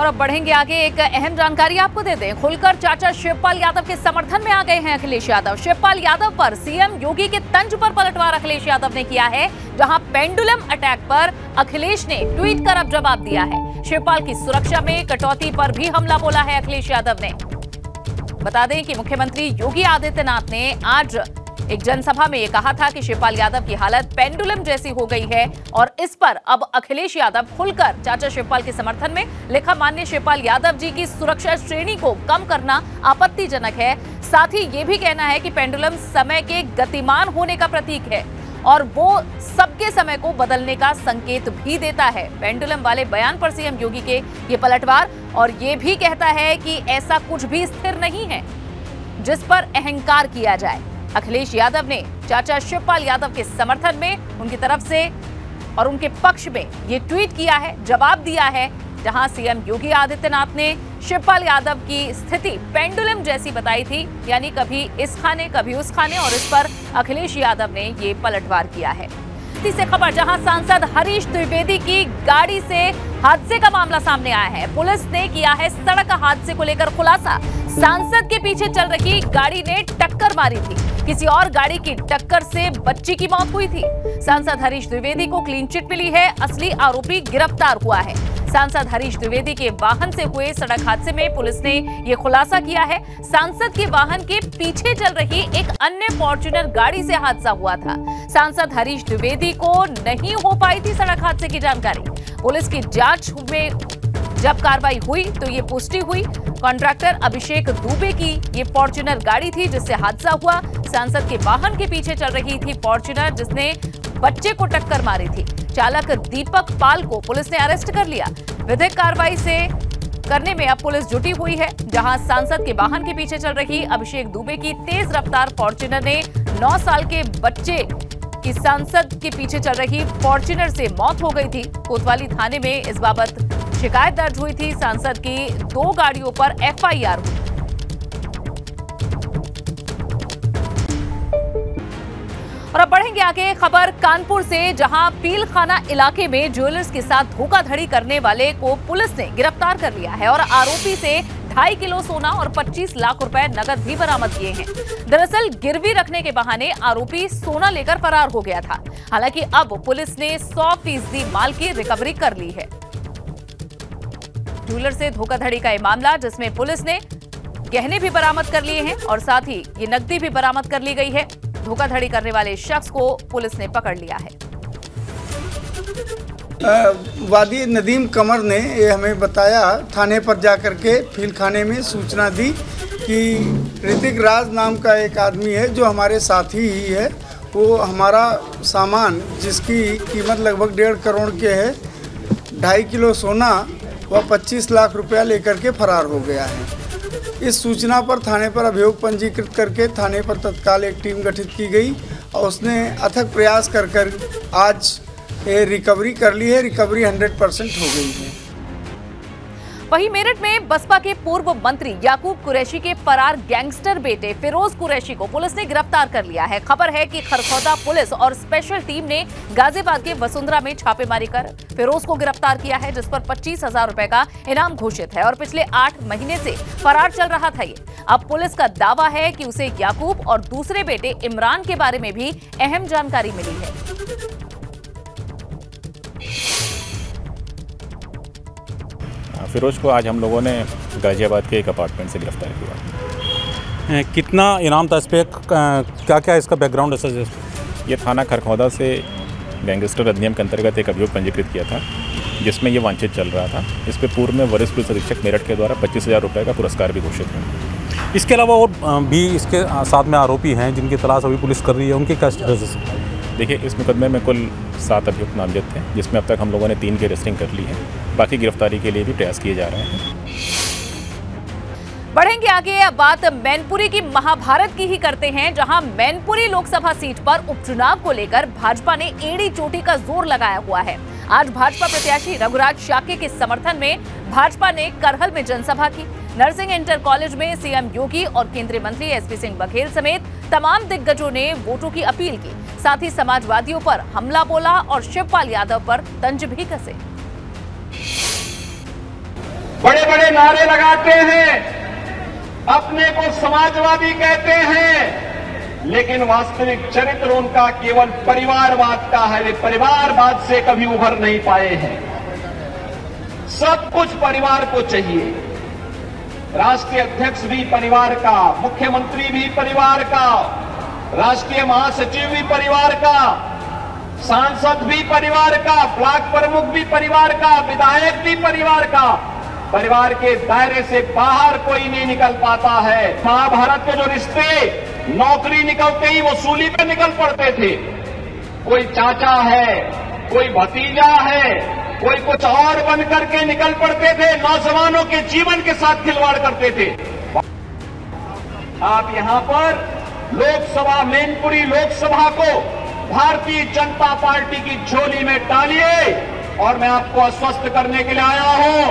और अब बढ़ेंगे आगे। एक अहम जानकारी आपको दे दें, खुलकर चाचा शिवपाल यादव के समर्थन में आ गए हैं अखिलेश यादव। शिवपाल यादव पर सीएम योगी के तंज पर पलटवार अखिलेश यादव ने किया है, जहां पेंडुलम अटैक पर अखिलेश ने ट्वीट कर अब जवाब दिया है। शिवपाल की सुरक्षा में कटौती पर भी हमला बोला है अखिलेश यादव ने। बता दें कि मुख्यमंत्री योगी आदित्यनाथ ने आज एक जनसभा में यह कहा था कि शिवपाल यादव की हालत पेंडुलम जैसी हो गई है और इस पर अब अखिलेश यादव खुलकर चाचा शिवपाल के समर्थन में लिखा। माननीय शिवपाल यादव जी की सुरक्षा श्रेणी को कम करना आपत्तिजनक है। साथ ही ये भी कहना है कि पेंडुलम समय के गतिमान होने का प्रतीक है और वो सबके समय को बदलने का संकेत भी देता है। पेंडुलम वाले बयान पर सीएम योगी के ये पलटवार, और ये भी कहता है कि ऐसा कुछ भी स्थिर नहीं है जिस पर अहंकार किया जाए। अखिलेश यादव ने चाचा शिवपाल यादव के समर्थन में उनकी तरफ से और उनके पक्ष में ये ट्वीट किया है, जवाब दिया है, जहां सीएम योगी आदित्यनाथ ने शिवपाल यादव की स्थिति पेंडुलम जैसी बताई थी, यानी कभी इस खाने कभी उस खाने, और इस पर अखिलेश यादव ने ये पलटवार किया है। से खबर, जहां सांसद हरीश द्विवेदी की गाड़ी से हादसे का मामला सामने आया है। पुलिस ने किया है सड़क हादसे को लेकर खुलासा। सांसद के पीछे चल रही गाड़ी ने टक्कर मारी थी। किसी और गाड़ी की टक्कर से बच्ची की मौत हुई थी। सांसद हरीश द्विवेदी को क्लीन चिट मिली है, असली आरोपी गिरफ्तार हुआ है। सांसद हरीश द्विवेदी के वाहन से हुए सड़क हादसे में पुलिस ने यह खुलासा किया है। सांसद के वाहन के पीछे चल रही एक अन्य फॉर्च्यूनर गाड़ी से हादसा हुआ था। सांसद हरीश द्विवेदी को नहीं हो पाई थी सड़क हादसे की जानकारी। पुलिस की जांच में जब कार्रवाई हुई तो ये पुष्टि हुई, कॉन्ट्रैक्टर अभिषेक दुबे की ये फॉर्च्यूनर गाड़ी थी जिससे हादसा हुआ। सांसद के वाहन के पीछे चल रही थी फॉर्च्यूनर जिसने बच्चे को टक्कर मारी थी। चालक दीपक पाल को पुलिस ने अरेस्ट कर लिया। विधिक कार्रवाई से करने में अब पुलिस जुटी हुई है, जहां सांसद के वाहन के पीछे चल रही अभिषेक दुबे की तेज रफ्तार फॉर्च्यूनर ने 9 साल के बच्चे की सांसद के पीछे चल रही फॉर्च्यूनर से मौत हो गई थी। कोतवाली थाने में इस बाबत शिकायत दर्ज हुई थी। सांसद की 2 गाड़ियों पर एफआईआर हुई। और अब बढ़ेंगे आगे। खबर कानपुर से, जहां पीलखाना इलाके में ज्वेलर्स के साथ धोखाधड़ी करने वाले को पुलिस ने गिरफ्तार कर लिया है और आरोपी से 2.5 किलो सोना और 25 लाख रुपए नकद भी बरामद किए हैं। दरअसल गिरवी रखने के बहाने आरोपी सोना लेकर फरार हो गया था। हालांकि अब पुलिस ने 100% माल की रिकवरी कर ली है। ज्वेलर से धोखाधड़ी का यह मामला, जिसमें पुलिस ने गहने भी बरामद कर लिए हैं और साथ ही ये नकदी भी बरामद कर ली गई है। धोखाधड़ी करने वाले शख्स को पुलिस ने पकड़ लिया है। वादी नदीम कमर ने ये हमें बताया, थाने पर जाकर के फील खाने में सूचना दी कि ऋतिक राज नाम का एक आदमी है जो हमारे साथी ही है। वो हमारा सामान जिसकी कीमत लगभग 1.5 करोड़ के है, 2.5 किलो सोना व 25 लाख रुपया लेकर के फरार हो गया है। इस सूचना पर थाने पर अभियोग पंजीकृत करके थाने पर तत्काल एक टीम गठित की गई और उसने अथक प्रयास कर आज ये रिकवरी कर ली है। रिकवरी 100% हो गई है। वहीं मेरठ में बसपा के पूर्व मंत्री याकूब कुरैशी के फरार गैंगस्टर बेटे फिरोज कुरैशी को पुलिस ने गिरफ्तार कर लिया है। खबर है कि खरखौदा पुलिस और स्पेशल टीम ने गाजियाबाद के वसुंधरा में छापेमारी कर फिरोज को गिरफ्तार किया है, जिस पर 25,000 रुपए का इनाम घोषित है और पिछले 8 महीने से फरार चल रहा था ये। अब पुलिस का दावा है कि उसे याकूब और दूसरे बेटे इमरान के बारे में भी अहम जानकारी मिली है। फिरोज को आज हम लोगों ने गाजियाबाद के एक अपार्टमेंट से गिरफ्तार किया। कितना इनाम था इस पे, क्या क्या इसका बैकग्राउंड है? ये थाना खरखौदा से गैंगस्टर अधिनियम के अंतर्गत एक अभियोग पंजीकृत किया था, जिसमें ये वांछित चल रहा था। इस पे पूर्व में वरिष्ठ पुलिस अधीक्षक मेरठ के द्वारा 25,000 रुपये का पुरस्कार भी घोषित है। इसके अलावा और भी इसके साथ में आरोपी हैं जिनकी तलाश अभी पुलिस कर रही है, उनकी क्या स्टेटस है? देखिए, इस मुकदमे में कुल 7 अभियुक्त नामजद थे, जिसमें अब तक हम लोगों ने 3 की अरेस्टिंग कर ली है। बाकी गिरफ्तारी के लिए भी प्रयास किए जा रहे हैं। बढ़ेंगे आगे। अब बात मैनपुरी की महाभारत की ही करते हैं, जहां मैनपुरी लोकसभा सीट पर उपचुनाव को लेकर भाजपा ने एड़ी चोटी का जोर लगाया हुआ है। आज भाजपा प्रत्याशी रघुराज शाक्य के समर्थन में भाजपा ने करहल में जनसभा की। नर्सिंग इंटर कॉलेज में सीएम योगी और केंद्रीय मंत्री एसपी सिंह बघेल समेत तमाम दिग्गजों ने वोटों की अपील की। साथ ही समाजवादियों पर हमला बोला और शिवपाल यादव पर तंज भी कसे। बड़े बड़े नारे लगाते हैं, अपने को समाजवादी कहते हैं, लेकिन वास्तविक चरित्र उनका केवल परिवारवाद का है। वे परिवारवाद से कभी उभर नहीं पाए हैं। सब कुछ परिवार को चाहिए। राष्ट्रीय अध्यक्ष भी परिवार का, मुख्यमंत्री भी परिवार का, राष्ट्रीय महासचिव भी परिवार का, सांसद भी परिवार का, ब्लॉक प्रमुख भी परिवार का, विधायक भी परिवार का। परिवार के दायरे से बाहर कोई नहीं निकल पाता है। महाभारत के जो रिश्ते नौकरी निकलते ही वसूली पे निकल पड़ते थे। कोई चाचा है, कोई भतीजा है, कोई कुछ और बन करके निकल पड़ते थे, नौजवानों के जीवन के साथ खिलवाड़ करते थे। आप यहां पर लोकसभा, मैनपुरी लोकसभा को भारतीय जनता पार्टी की झोली में डालिए और मैं आपको आश्वस्त करने के लिए आया हूं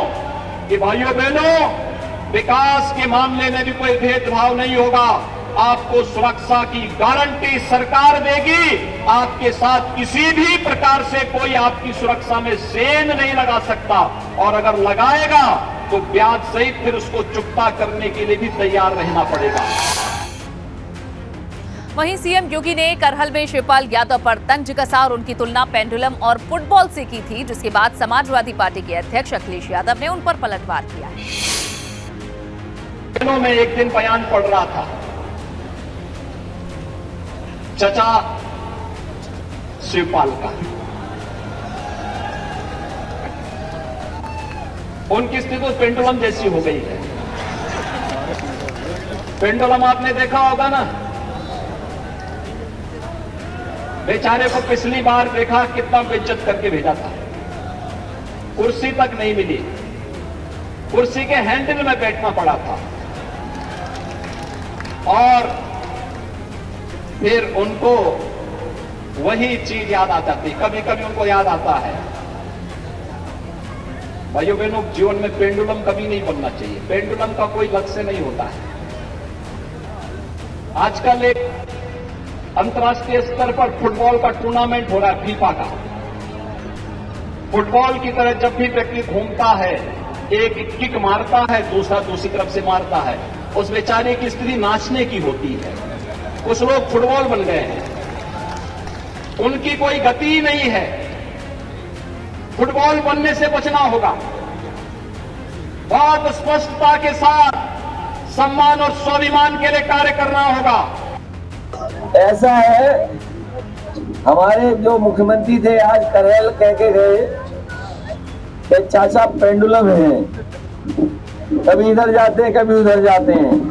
कि भाइयों बहनों, विकास के मामले में भी कोई भेदभाव नहीं होगा। आपको सुरक्षा की गारंटी सरकार देगी। आपके साथ किसी भी प्रकार से कोई आपकी सुरक्षा में सेंध नहीं लगा सकता, और अगर लगाएगा तो ब्याज सहित फिर उसको चुकता करने के लिए भी तैयार रहना पड़ेगा। वहीं सीएम योगी ने करहल में शिवपाल यादव पर तंज कसा और उनकी तुलना पेंडुलम और फुटबॉल से की थी, जिसके बाद समाजवादी पार्टी के अध्यक्ष अखिलेश यादव ने उन पर पलटवार किया। मैं एक दिन बयान पढ़ रहा था, चचा शिवपाल का, उनकी स्थिति तो पेंडुलम जैसी हो गई है। पेंडुलम आपने देखा होगा ना, बेचारे को पिछली बार देखा कितना बेइज्जत करके भेजा था, कुर्सी तक नहीं मिली, कुर्सी के हैंडल में बैठना पड़ा था। और फिर उनको वही चीज याद आ जाती, कभी कभी उनको याद आता है। भाइयों बहनों, जीवन में पेंडुलम कभी नहीं बनना चाहिए। पेंडुलम का कोई लक्ष्य नहीं होता है। आजकल एक अंतर्राष्ट्रीय स्तर पर फुटबॉल का टूर्नामेंट हो रहा है, फीफा का। फुटबॉल की तरह जब भी व्यक्ति घूमता है, एक किक मारता है, दूसरा दूसरी तरफ से मारता है, उस बेचारे की स्थिति नाचने की होती है। कुछ लोग फुटबॉल बन गए हैं, उनकी कोई गति नहीं है। फुटबॉल बनने से बचना होगा। बहुत स्पष्टता के साथ सम्मान और स्वाभिमान के लिए कार्य करना होगा। ऐसा है, हमारे जो मुख्यमंत्री थे आज करहल कह के गए कि चाचा पेंडुलम है, कभी इधर जाते हैं कभी उधर जाते हैं,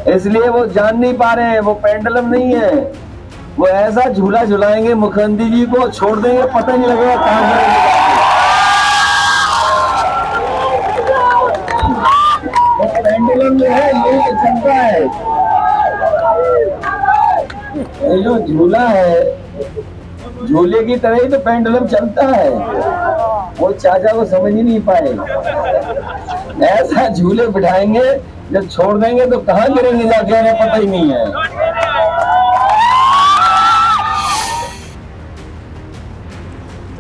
इसलिए वो जान नहीं पा रहे हैं वो पेंडुलम नहीं है। वो ऐसा झूला झुलाएंगे मुख्यमंत्री जी को, छोड़ देंगे, पता नहीं लगेगा कहां जाएंगे। पेंडुलम जो है ये चलता है, ये जो झूला है, झूले की तरह ही तो पेंडुलम चलता है। वो चाचा को समझ ही नहीं पाए। ऐसा झूले बिठाएंगे, जब छोड़ देंगे तो कहाँ गिरेंगे जाके, हमें पता ही नहीं है।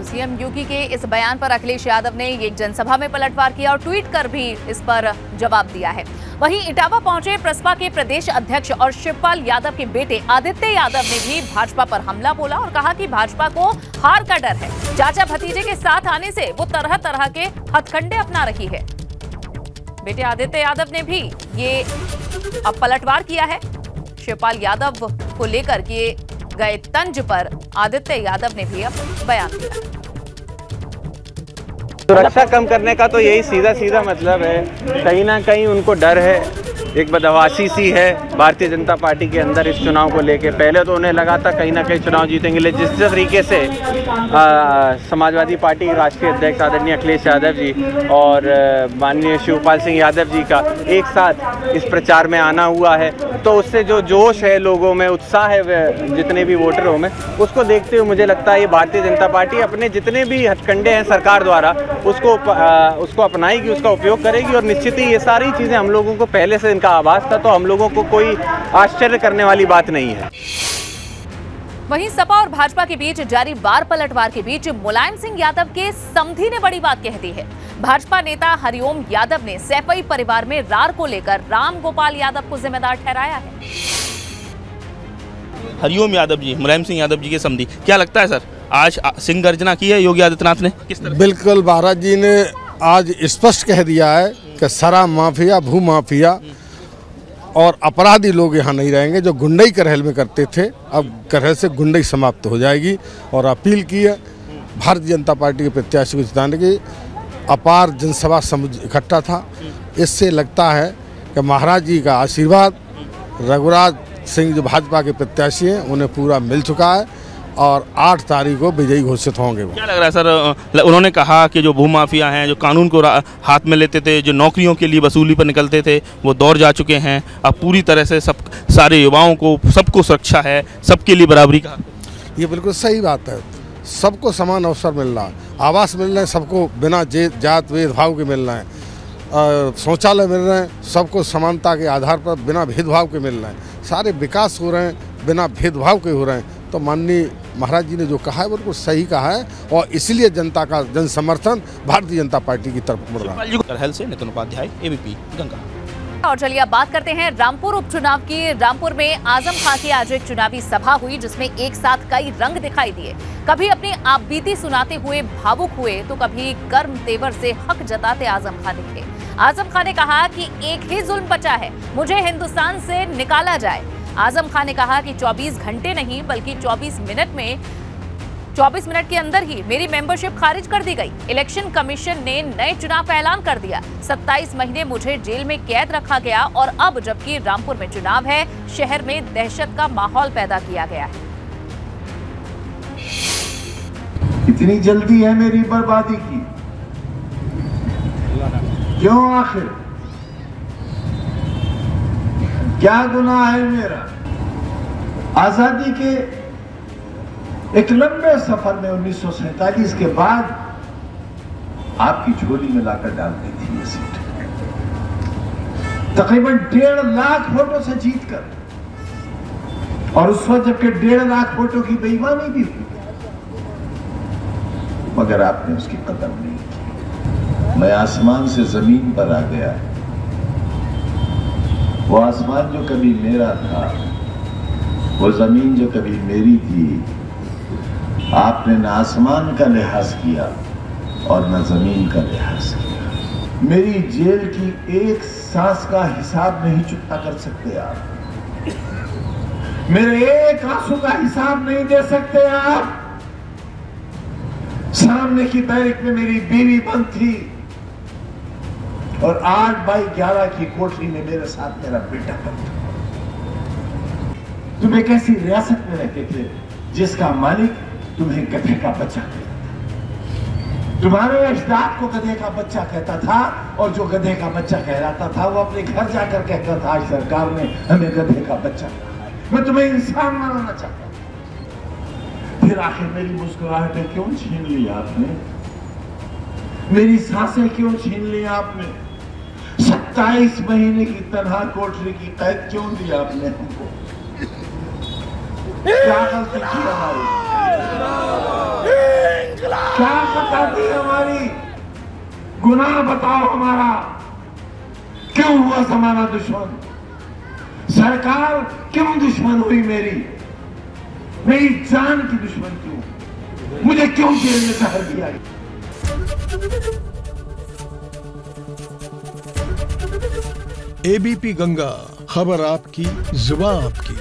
सीएम योगी के इस बयान पर अखिलेश यादव ने एक जनसभा में पलटवार किया और ट्वीट कर भी इस पर जवाब दिया है। वहीं इटावा पहुंचे प्रसपा के प्रदेश अध्यक्ष और शिवपाल यादव के बेटे आदित्य यादव ने भी भाजपा पर हमला बोला और कहा कि भाजपा को हार का डर है। चाचा भतीजे के साथ आने से वो तरह तरह के हथकंडे अपना रही है। बेटे आदित्य यादव ने भी ये अब पलटवार किया है। शिवपाल यादव को लेकर किए गए तंज पर आदित्य यादव ने भी अब बयान दिया। सुरक्षा कम करने का तो यही सीधा सीधा मतलब है, कहीं ना कहीं उनको डर है, एक बदहवासी सी है भारतीय जनता पार्टी के अंदर इस चुनाव को लेके। पहले तो उन्हें लगा था कहीं ना कहीं चुनाव जीतेंगे, लेकिन जिस तरीके से समाजवादी पार्टी के राष्ट्रीय अध्यक्ष आदरणीय अखिलेश यादव जी और माननीय शिवपाल सिंह यादव जी का एक साथ इस प्रचार में आना हुआ है, तो उससे जो जोश है लोगों में, उत्साह है जितने भी वोटरों में, उसको देखते हुए मुझे लगता है ये भारतीय जनता पार्टी अपने जितने भी हथकंडे हैं सरकार द्वारा उसको अपनाएगी, उसका उपयोग करेगी। और निश्चित ही ये सारी चीज़ें हम लोगों को पहले से इनका आभास था, तो हम लोगों को कोई आश्चर्य करने वाली बात नहीं है। वहीं सपा और भाजपा के बीच जारी वार पलटवार के बीच मुलायम सिंह यादव के समधी ने बड़ी बात कह दी है। भाजपा नेता हरिओम यादव ने सैफई परिवार में रार को लेकर राम गोपाल यादव को जिम्मेदार ठहराया है। हरिओम यादव जी मुलायम सिंह यादव जी के समधी, क्या लगता है सर आज सिंह गर्जना की है योगी आदित्यनाथ ने? किस तरह? बिल्कुल, भारत जी ने आज स्पष्ट कह दिया है कि शराब माफिया, भू माफिया और अपराधी लोग यहाँ नहीं रहेंगे। जो गुंडई करहल में करते थे, अब करहल से गुंडई समाप्त हो जाएगी। और अपील की है भारतीय जनता पार्टी के प्रत्याशी को जिताने की। अपार जनसभा इकट्ठा था, इससे लगता है कि महाराज जी का आशीर्वाद रघुराज सिंह जो भाजपा के प्रत्याशी हैं उन्हें पूरा मिल चुका है और 8 तारीख को विजयी घोषित होंगे। क्या लग रहा है सर, उन्होंने कहा कि जो भूमाफिया हैं, जो कानून को हाथ में लेते थे, जो नौकरियों के लिए वसूली पर निकलते थे, वो दौर जा चुके हैं। अब पूरी तरह से सारे युवाओं को, सबको सुरक्षा है, सबके लिए बराबरी का। ये बिल्कुल सही बात है, सबको समान अवसर मिल रहा है, आवास मिल रहे हैं सबको बिना जात भेदभाव के मिल रहे हैं, शौचालय मिल रहे हैं सबको समानता के आधार पर बिना भेदभाव के मिल रहे हैं, सारे विकास हो रहे हैं बिना भेदभाव के हो रहे हैं। तो माननीय महाराज जी ने जो कहा है वो बिल्कुल सही कहा है और इसलिए जनता का जन समर्थन भारतीय जनता पार्टी की तरफ मुड़ रहा है। करहल से नितिन उपाध्याय, एबीपी गंगा। और चलिए अब बात करते हैं रामपुर उपचुनाव की। रामपुर में आजम खां की आज एक चुनावी सभा हुई जिसमें एक साथ कई रंग दिखाई दिए। कभी अपनी आपबीती सुनाते हुए भावुक हुए तो कभी गर्म तेवर से हक जताते आजम खां दिखे। आजम खां ने कहा कि एक ही जुल्म बचा है, मुझे हिंदुस्तान से निकाला जाए। आजम खां ने कहा कि 24 घंटे नहीं बल्कि 24 मिनट के अंदर ही मेरी मेंबरशिप खारिज कर दी गई। इलेक्शन कमीशन ने नए चुनाव का ऐलान कर दिया। 27 महीने मुझे जेल में कैद रखा गया और अब जबकि रामपुर में चुनाव है, शहर में दहशत का माहौल पैदा किया गया है। इतनी जल्दी है मेरी बर्बादी की, क्यों? आखिर क्या गुनाह है मेरा? आजादी के एक लंबे सफर में 1947 के बाद आपकी झोली में लाकर डाल दी थी ये सीट, तकरीबन 1.5 लाख वोटों से जीतकर, और उस वक्त जबकि 1.5 लाख वोटों की बेईमानी भी हुई, मगर आपने उसकी कदर नहीं की। मैं आसमान से जमीन पर आ गया, वो आसमान जो कभी मेरा था, वो जमीन जो कभी मेरी थी, आपने न आसमान का लिहाज किया और न जमीन का लिहाज किया। मेरी जेल की एक सांस का हिसाब नहीं चुकता कर सकते आप, मेरे एक आंसू का हिसाब नहीं दे सकते आप। सामने की बैरक में मेरी बीवी बंद थी और 8x11 की कोठरी में मेरे साथ मेरा बेटा बंद था। तुम एक ऐसी रियासत में रहते थे जिसका मालिक तुम्हें गधे का बच्चा कहता था। तुम्हारे अजदाद को गधे का बच्चा कहता था और जो गधे का बच्चा कहलाता था वो अपने घर जाकर कहता था आज सरकार ने हमें गधे का बच्चा कहा है। मैं तुम्हें इंसान बनाना चाहता हूं। फिर आखिर मेरी मुस्कुराहटें क्यों छीन ली आपने? मेरी सांसें क्यों छीन ली आपने? 27 महीने की तनहा कोठरी की कैद क्यों दी आपने हमको? क्या गलती की हमारी? क्या खता थी हमारी? गुनाह बताओ हमारा, क्यों हुआ हमारा दुश्मन? सरकार क्यों दुश्मन हुई मेरी? मेरी जान की दुश्मन क्यों? मुझे क्यों जेल में जहर दिया? एबीपी गंगा, खबर आपकी, जुबान आपकी।